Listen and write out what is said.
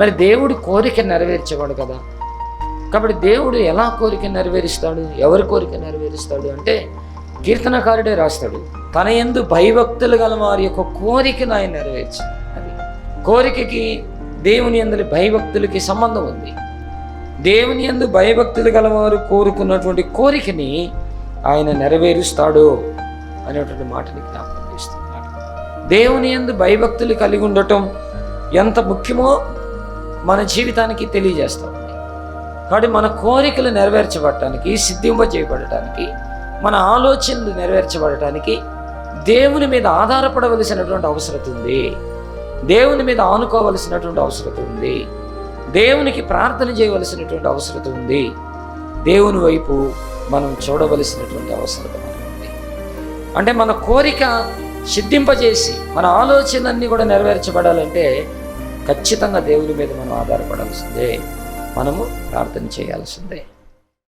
మరి దేవుడు కోరిక నెరవేర్చేవాడు కదా. కాబట్టి దేవుడు ఎలా కోరిక నెరవేరుస్తాడు, ఎవరి కోరిక నెరవేరుస్తాడు అంటే కీర్తనకారుడే రాస్తాడు, తన యందు భయభక్తులు గల వారి యొక్క కోరికను ఆయన నెరవేర్చి. అది కోరికకి దేవుని యందు భయభక్తులకి సంబంధం ఉంది. దేవుని యందు భయభక్తులు గలవారు కోరుకున్నటువంటి కోరికని ఆయన నెరవేరుస్తాడు అనేటువంటి మాటని జ్ఞాపకం చేస్తున్నాడు. దేవుని యందు భయభక్తులు కలిగి ఉండటం ఎంత ముఖ్యమో మన జీవితానికి తెలియజేస్తూ ఉంది. కాబట్టి మన కోరికలు నెరవేర్చబడటానికి, సిద్ధింపజేయబడటానికి, మన ఆలోచనలు నెరవేర్చబడటానికి దేవుని మీద ఆధారపడవలసినటువంటి అవసరం ఉంది. దేవుని మీద ఆనుకోవలసినటువంటి అవసరం ఉంది. దేవునికి ప్రార్థన చేయవలసినటువంటి అవసరం ఉంది. దేవుని వైపు మనం చూడవలసినటువంటి అవసరం ఉంది. అంటే మన కోరిక సిద్ధింపజేసి మన ఆలోచనలన్నీ కూడా నెరవేర్చబడాలంటే ఖచ్చితంగా దేవుని మీద మనం ఆధారపడాల్సిందే, మనము ప్రార్థన చేయాల్సిందే.